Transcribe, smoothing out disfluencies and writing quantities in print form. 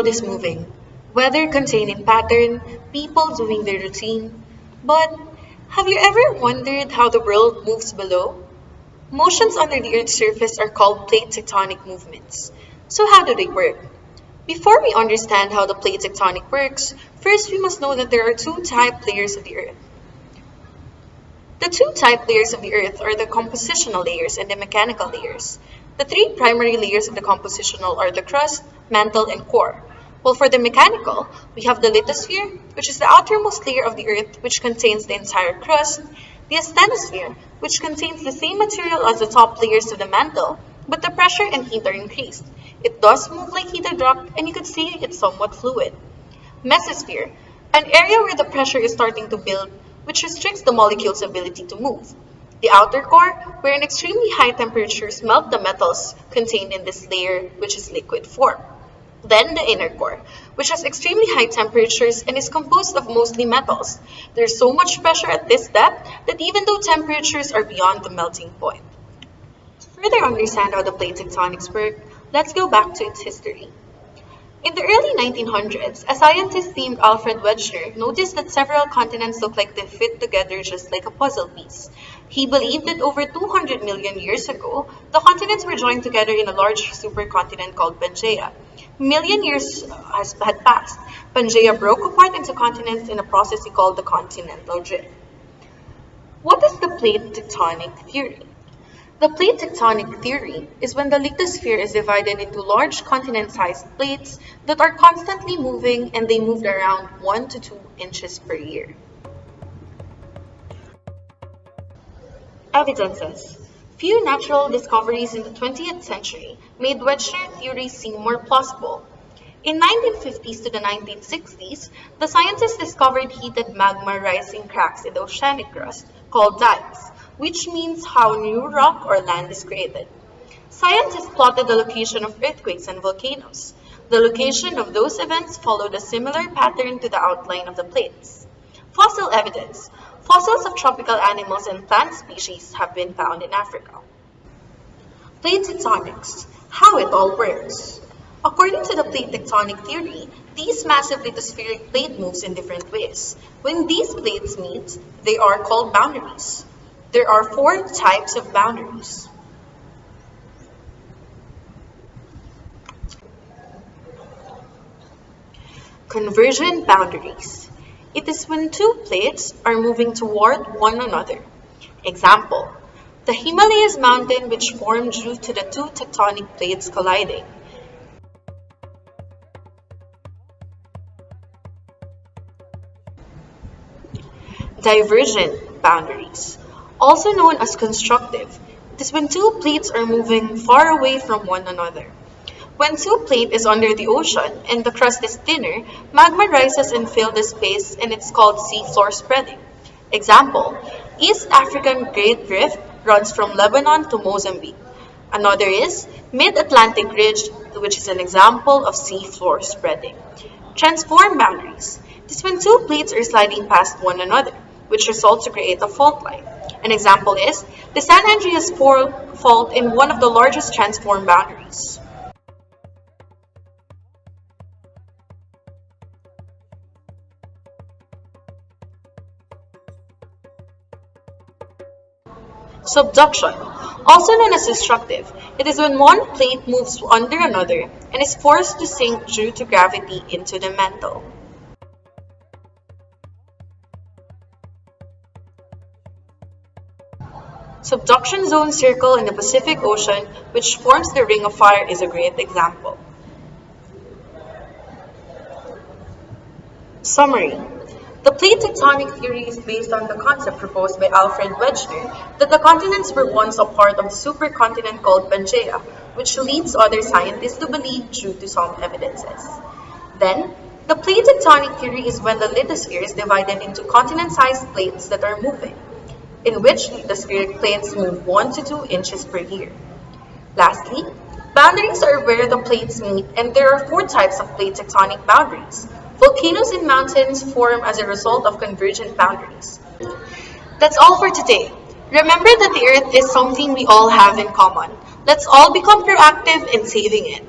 world is moving, weather containing pattern, people doing their routine. But have you ever wondered how the world moves below? Motions under the Earth's surface are called plate tectonic movements. So how do they work? Before we understand how the plate tectonic works, first we must know that there are two type layers of the Earth. The two type layers of the Earth are the compositional layers and the mechanical layers. The three primary layers of the compositional are the crust, mantle, and core. While for the mechanical, we have the lithosphere, which is the outermost layer of the Earth, which contains the entire crust, the asthenosphere, which contains the same material as the top layers of the mantle, but the pressure and heat are increased. It does move like heated rock, and you could say it's somewhat fluid. Mesosphere, an area where the pressure is starting to build, which restricts the molecule's ability to move. The outer core, where in extremely high temperatures melt the metals contained in this layer, which is liquid form. Then the inner core, which has extremely high temperatures and is composed of mostly metals. There's so much pressure at this depth that even though temperatures are beyond the melting point. To further understand how the plate tectonics work, let's go back to its history. In the early 1900s, a scientist named Alfred Wegener noticed that several continents look like they fit together just like a puzzle piece. He believed that over 200 million years ago, the continents were joined together in a large supercontinent called Pangaea. Million years had passed. Pangaea broke apart into continents in a process he called the Continental Drift. What is the plate tectonic theory? The plate tectonic theory is when the lithosphere is divided into large continent-sized plates that are constantly moving and they moved around 1 to 2 inches per year. Evidences. Few natural discoveries in the 20th century made Wegener theory seem more plausible. In 1950s to the 1960s, the scientists discovered heated magma rising cracks in the oceanic crust called dikes, which means how new rock or land is created. Scientists plotted the location of earthquakes and volcanoes. The location of those events followed a similar pattern to the outline of the plates. Fossil evidence. Fossils of tropical animals and plant species have been found in Africa. Plate tectonics. How it all works. According to the plate tectonic theory, these massive lithospheric plate moves in different ways. When these plates meet, they are called boundaries. There are 4 types of boundaries. Convergent boundaries. It is when two plates are moving toward one another. Example, the Himalayas mountain which formed due to the two tectonic plates colliding. Divergent boundaries. Also known as constructive, it is when two plates are moving far away from one another. When two plate is under the ocean and the crust is thinner, magma rises and fills the space and it's called seafloor spreading. Example, East African Great Rift runs from Lebanon to Mozambique. Another is Mid-Atlantic Ridge, which is an example of seafloor spreading. Transform boundaries. It is when two plates are sliding past one another, which results to create a fault line. An example is the San Andreas Fault in one of the largest transform boundaries. Subduction, also known as destructive, it is when one plate moves under another and is forced to sink due to gravity into the mantle. Subduction zone circle in the Pacific Ocean, which forms the Ring of Fire, is a great example. Summary. The plate tectonic theory is based on the concept proposed by Alfred Wegener that the continents were once a part of the supercontinent called Pangaea, which leads other scientists to believe due to some evidences. Then, the plate tectonic theory is when the lithosphere is divided into continent-sized plates that are moving, in which lithospheric plates move 1 to 2 inches per year. Lastly, boundaries are where the plates meet, and there are 4 types of plate tectonic boundaries. Volcanoes and mountains form as a result of convergent boundaries. That's all for today. Remember that the Earth is something we all have in common. Let's all become proactive in saving it.